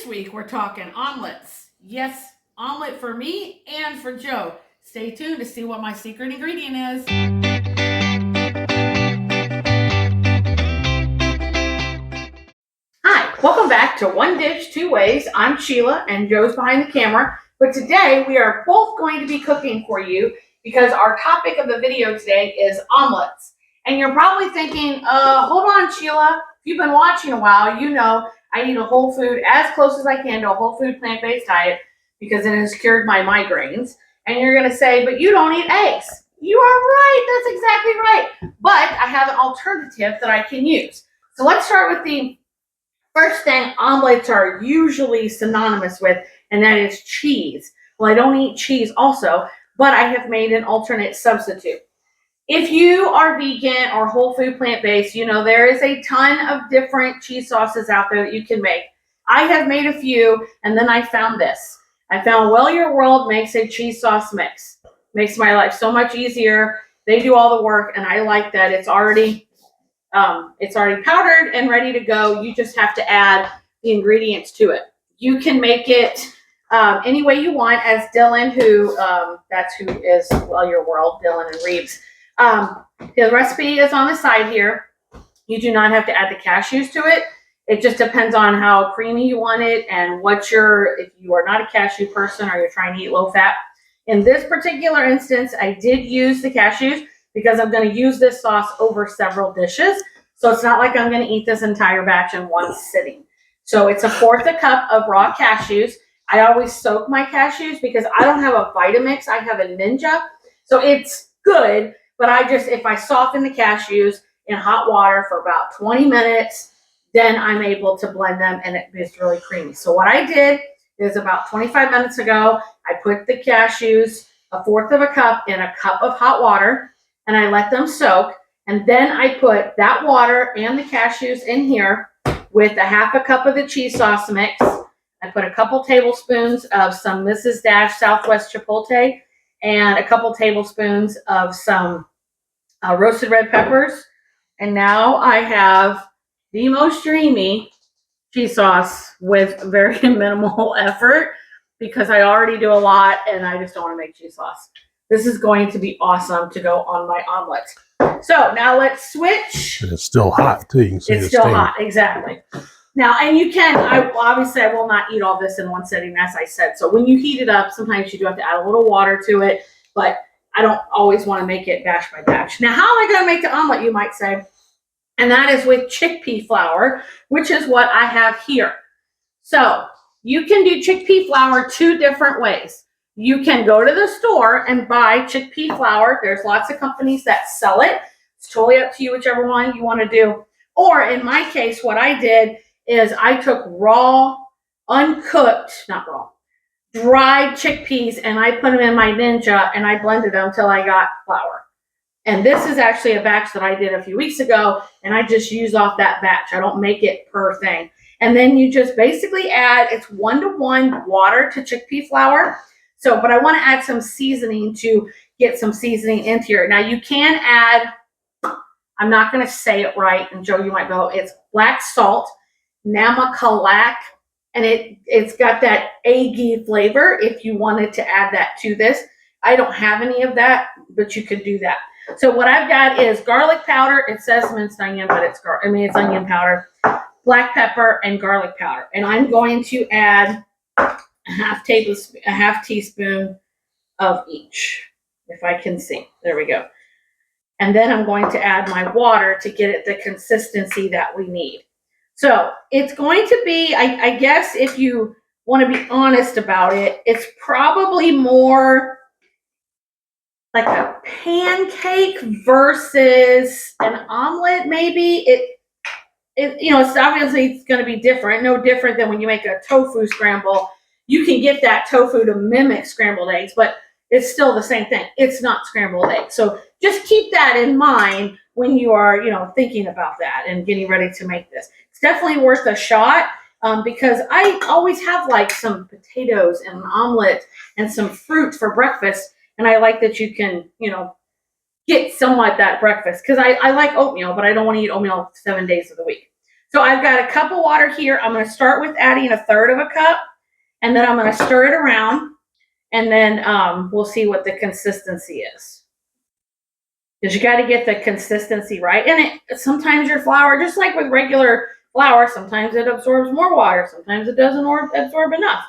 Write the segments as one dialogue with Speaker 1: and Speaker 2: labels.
Speaker 1: This week we're talking omelets. Yes, omelet for me and for Joe. Stay tuned to see what my secret ingredient is. Hi, welcome back to One Dish, Two Ways. I'm Sheila and Joe's behind the camera. But today we are both going to be cooking for you because our topic of the video today is omelets. And you're probably thinking, hold on, Sheila. If you've been watching a while, you know I eat a whole food as close as I can to a whole food plant-based diet because it has cured my migraines. And you're going to say, but you don't eat eggs. You are right. That's exactly right. But I have an alternative that I can use. So let's start with the first thing omelets are usually synonymous with, and that is cheese. Well, I don't eat cheese also, but I have made an alternate substitute. If you are vegan or whole food plant-based, you know there is a ton of different cheese sauces out there that you can make. I have made a few, and then I found this. I found Well Your World makes a cheese sauce mix. Makes my life so much easier. They do all the work, and I like that. It's already powdered and ready to go. You just have to add the ingredients to it. You can make it any way you want, as Dylan, that's who is Well Your World, Dylan and Reeves. The recipe is on the side here. You do not have to add the cashews to it. It just depends on how creamy you want it and if you are not a cashew person or you're trying to eat low fat. In this particular instance, I did use the cashews because I'm going to use this sauce over several dishes. So it's not like I'm going to eat this entire batch in one sitting. So it's 1/4 cup of raw cashews. I always soak my cashews because I don't have a Vitamix. I have a Ninja. So it's good. But if I soften the cashews in hot water for about 20 minutes, then I'm able to blend them and it is really creamy. So what I did is about 25 minutes ago, I put the cashews 1/4 cup in a cup of hot water and I let them soak. And then I put that water and the cashews in here with 1/2 cup of the cheese sauce mix. I put a couple tablespoons of some Mrs. Dash Southwest Chipotle and a couple tablespoons of some roasted red peppers. And now I have the most dreamy cheese sauce with very minimal effort because I already do a lot and I just don't want to make cheese sauce. This is going to be awesome to go on my omelet. So now let's switch.
Speaker 2: And it's still hot too. You can see
Speaker 1: it's still hot, exactly. Now, and you can, obviously I will not eat all this in one sitting, as I said. So when you heat it up, sometimes you do have to add a little water to it, but I don't always want to make it batch by batch. Now, how am I going to make the omelet, you might say? And that is with chickpea flour, which is what I have here. So you can do chickpea flour 2 different ways. You can go to the store and buy chickpea flour. There's lots of companies that sell it. It's totally up to you, whichever one you want to do. Or in my case, what I did is I took raw, uncooked, not raw, dried chickpeas and I put them in my Ninja and I blended them till I got flour. And this is actually a batch that I did a few weeks ago and I just use off that batch. I don't make it per thing. And then you just basically add, it's 1-to-1 water to chickpea flour. So, but I want to add some seasoning to get some seasoning into here. Now you can add, I'm not going to say it right, and Joe, you might go, it's black salt, namakalak, and it's got that eggy flavor if you wanted to add that to this. I don't have any of that, but you could do that. So what I've got is garlic powder. It says minced onion, but it's onion powder, black pepper, and garlic powder. And I'm going to add a half teaspoon of each, if I can see. There we go. And then I'm going to add my water to get it the consistency that we need. So it's going to be, I guess if you want to be honest about it, it's probably more like a pancake versus an omelet, maybe. It's obviously going to be different, no different than when you make a tofu scramble. You can get that tofu to mimic scrambled eggs, but it's still the same thing. It's not scrambled eggs. So just keep that in mind when you are, thinking about that and getting ready to make this. It's definitely worth a shot because I always have like some potatoes and an omelet and some fruit for breakfast. And I like that you can, get somewhat that breakfast because I like oatmeal, but I don't want to eat oatmeal 7 days of the week. So I've got a cup of water here. I'm going to start with adding 1/3 of a cup, and then I'm going to stir it around, and then we'll see what the consistency is. Because you got to get the consistency right. And sometimes your flour, just like with regular flour, sometimes it absorbs more water, sometimes it doesn't absorb enough.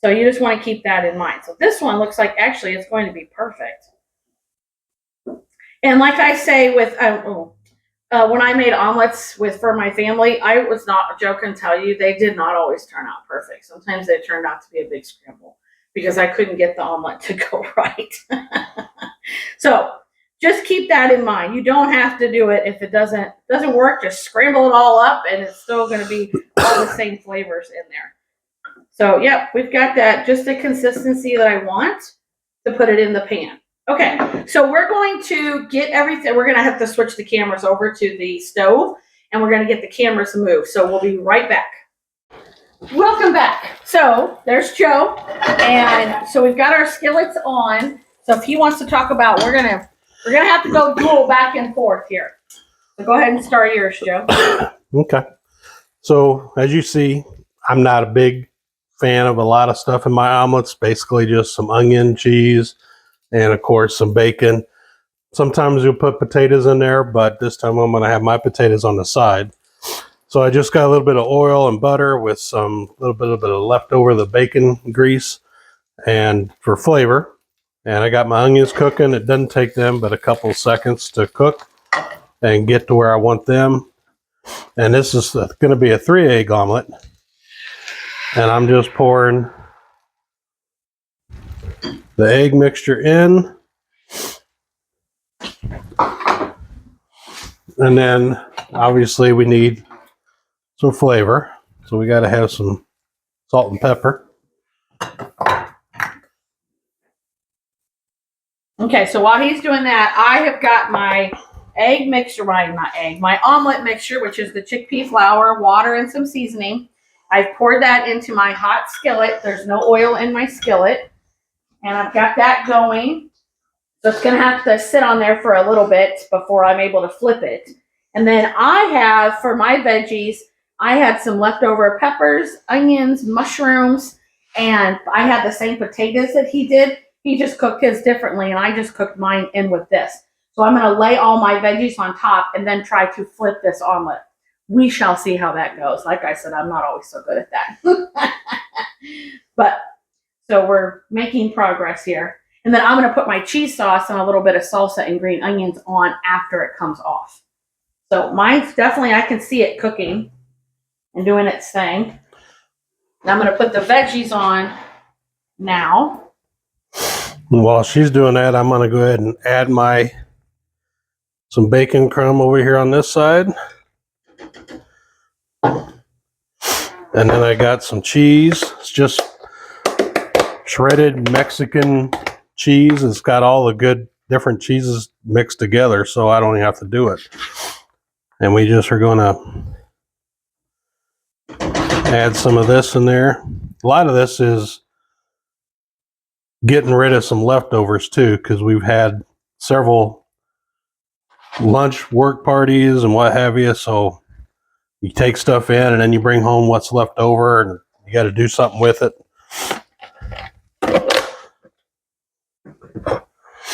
Speaker 1: So you just want to keep that in mind. So this one looks like actually it's going to be perfect. And like I say with when I made omelets for my family, I was not joking. Tell you, they did not always turn out perfect. Sometimes they turned out to be a big scramble because I couldn't get the omelet to go right. So just keep that in mind. You don't have to do it if it doesn't work. Just scramble it all up, and it's still going to be all the same flavors in there. So yep, we've got that. Just the consistency that I want to put it in the pan. Okay, so we're going to get everything. We're going to have to switch the cameras over to the stove, and we're going to get the cameras to move. So we'll be right back. Welcome back. So there's Joe, and so we've got our skillets on. So if he wants to talk about, we're gonna have to go dual back and forth here. So go ahead and start yours, Joe.
Speaker 2: Okay. So as you see, I'm not a big fan of a lot of stuff in my omelets. Basically, just some onion, cheese, and of course some bacon. Sometimes you'll put potatoes in there, but this time I'm going to have my potatoes on the side. So I just got a little bit of oil and butter with some little bit of leftover the bacon grease and for flavor. And I got my onions cooking. It doesn't take them but a couple seconds to cook and get to where I want them. And this is going to be a 3-egg omelet. And I'm just pouring the egg mixture in. And then obviously we need some flavor. So we got to have some salt and pepper.
Speaker 1: Okay, so while he's doing that, I have got my egg mixture, my omelet mixture, which is the chickpea flour, water, and some seasoning. I've poured that into my hot skillet. There's no oil in my skillet. And I've got that going. So it's going to have to sit on there for a little bit before I'm able to flip it. And then I have, for my veggies, I had some leftover peppers, onions, mushrooms, and I had the same potatoes that he did. He just cooked his differently, and I just cooked mine in with this. So I'm going to lay all my veggies on top and then try to flip this omelet. We shall see how that goes. Like I said, I'm not always so good at that. But so we're making progress here. And then I'm going to put my cheese sauce and a little bit of salsa and green onions on after it comes off. So mine's definitely, I can see it cooking and doing its thing. And I'm going to put the veggies on now.
Speaker 2: While she's doing that, I'm going to go ahead and add some bacon crumb over here on this side. And then I got some cheese. It's just shredded Mexican cheese. It's got all the good different cheeses mixed together, so I don't even have to do it. And we just are going to add some of this in there. A lot of this is getting rid of some leftovers too, because we've had several lunch work parties and what have you. So you take stuff in and then you bring home what's left over and you got to do something with it.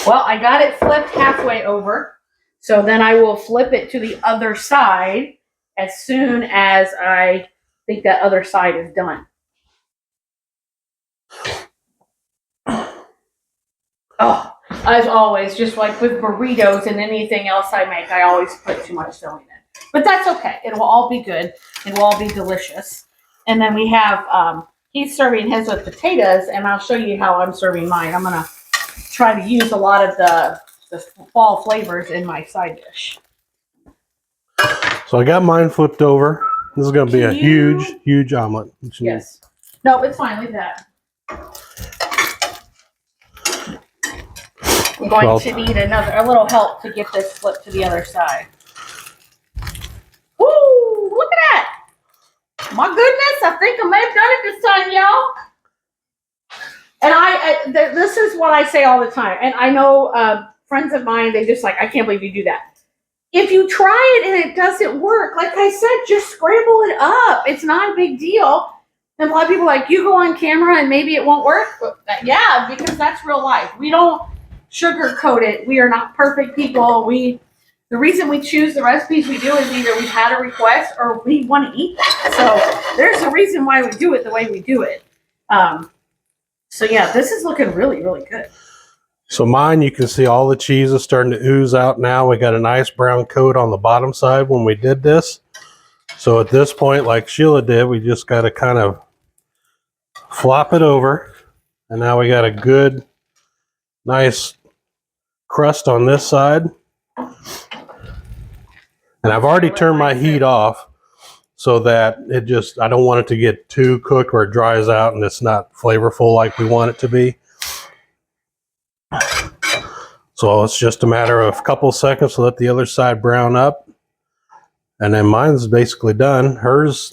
Speaker 1: Well, I got it flipped halfway over. So then I will flip it to the other side as soon as I think that other side is done. Oh, as always, just like with burritos and anything else I make, I always put too much filling in. But that's okay. It will all be good. It will all be delicious. And then we have, he's serving his with potatoes, and I'll show you how I'm serving mine. I'm going to try to use a lot of the fall flavors in my side dish.
Speaker 2: So I got mine flipped over. This is going to be a huge omelet.
Speaker 1: Yes. No, it's fine. Leave that. I'm going to need a little help to get this flipped to the other side. Woo! Look at that! My goodness, I think I may have done it this time, y'all. And this is what I say all the time. And I know friends of mine, they just like, I can't believe you do that. if you try it and it doesn't work, like I said, just scramble it up. It's not a big deal. And a lot of people are like, you go on camera and maybe it won't work. But yeah, because that's real life. We don't sugarcoat it. We are not perfect people. The reason we choose the recipes we do is either we've had a request or we want to eat that. So there's a reason why we do it the way we do it. So yeah, this is looking really, really good.
Speaker 2: So mine, you can see all the cheese is starting to ooze out now. We got a nice brown coat on the bottom side when we did this. So at this point, like Sheila did, we just got to kind of flop it over. And now we got a good, nice crust on this side. And I've already turned my heat off so that I don't want it to get too cooked where it dries out and it's not flavorful like we want it to be. So it's just a matter of a couple seconds to let the other side brown up. And then mine's basically done. Hers,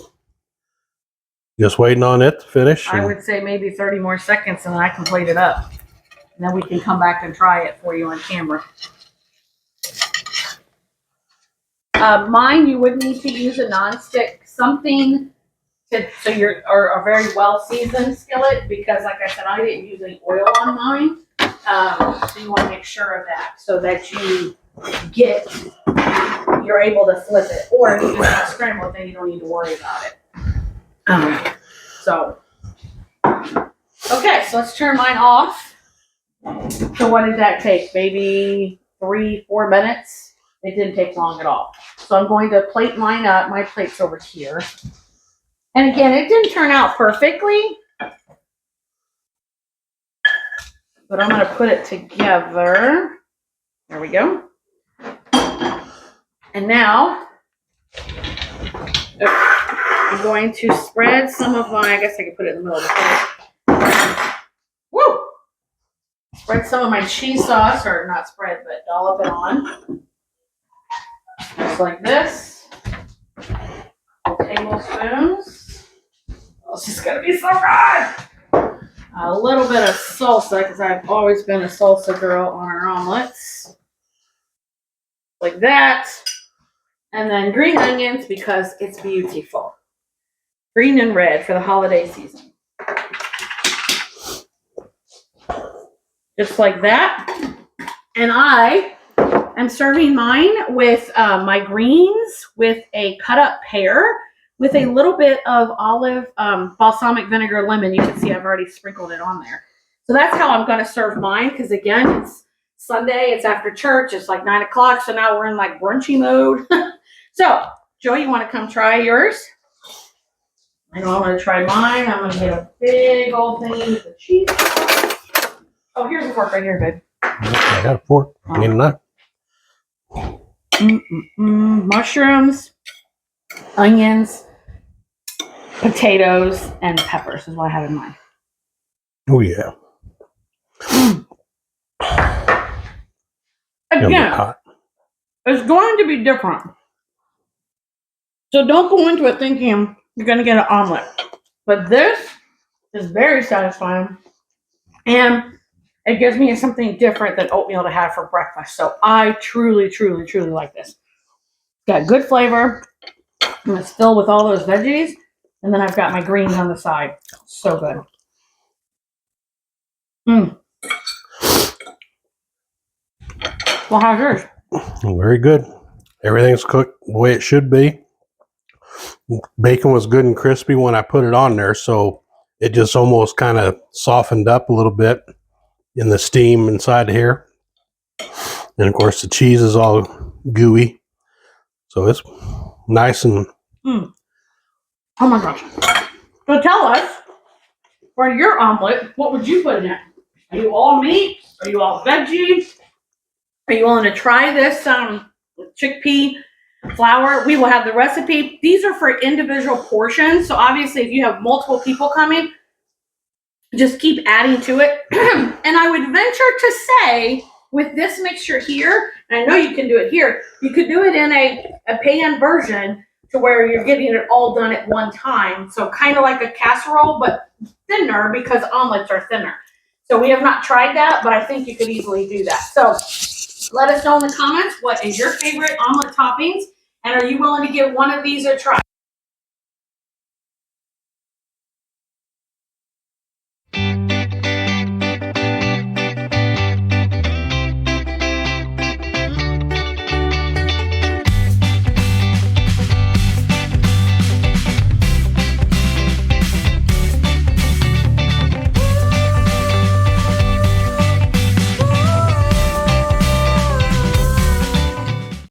Speaker 2: just waiting on it to finish.
Speaker 1: I would say maybe 30 more seconds and then I can plate it up. And then we can come back and try it for you on camera. Mine, you would need to use a nonstick, something so you're a very well seasoned skillet, because like I said, I didn't use any oil on mine. So you want to make sure of that so that you're able to flip it. Or if you just want to scramble it, then you don't need to worry about it. Okay, so let's turn mine off. So what did that take? Maybe 3-4 minutes? It didn't take long at all. So I'm going to plate mine up. My plate's over here. And again, it didn't turn out perfectly, but I'm going to put it together. There we go. And now I'm going to spread some of my, I guess I could put it in the middle of the plate. Woo! Spread some of my cheese sauce, or not spread, but dollop it on. Just like this. Tablespoons. Oh, it's just gonna be so good. A little bit of salsa, because I've always been a salsa girl on our omelets. Like that. And then green onions, because it's beautiful. Green and red for the holiday season. Just like that. And I am serving mine with my greens with a cut up pear with a little bit of olive balsamic vinegar lemon. You can see I've already sprinkled it on there. So that's how I'm going to serve mine, because again, it's Sunday, it's after church, it's like 9 o'clock, so now we're in like brunchy mode. So, Joy, you want to come try yours? I know I'm going to try mine. I'm going to get a big old thing with the cheese. Oh, here's a fork right here, babe.
Speaker 2: I got a fork. I need a knife.
Speaker 1: Mushrooms, onions, potatoes, and peppers is what I have in mind.
Speaker 2: Oh, yeah.
Speaker 1: Again, it's going to be different. So don't go into it thinking you're going to get an omelet. But this is very satisfying. And it gives me something different than oatmeal to have for breakfast. So I truly, truly, truly like this. Got good flavor. And it's filled with all those veggies. And then I've got my greens on the side. So good. Well, how's yours?
Speaker 2: Very good. Everything's cooked the way it should be. Bacon was good and crispy when I put it on there, so it just almost kind of softened up a little bit in the steam inside here. And of course the cheese is all gooey. So it's nice and...
Speaker 1: Oh my gosh. So tell us, for your omelet, what would you put in it? Are you all meat? Are you all veggie? Are you willing to try this chickpea flour? We will have the recipe. These are for individual portions. So obviously if you have multiple people coming, just keep adding to it. And I would venture to say with this mixture here, and I know you can do it here, you could do it in a pan version to where you're getting it all done at one time. So kind of like a casserole, but thinner, because omelets are thinner. So we have not tried that, but I think you could easily do that. So Let us know in the comments what is your favorite omelet toppings, and are you willing to give one of these a try?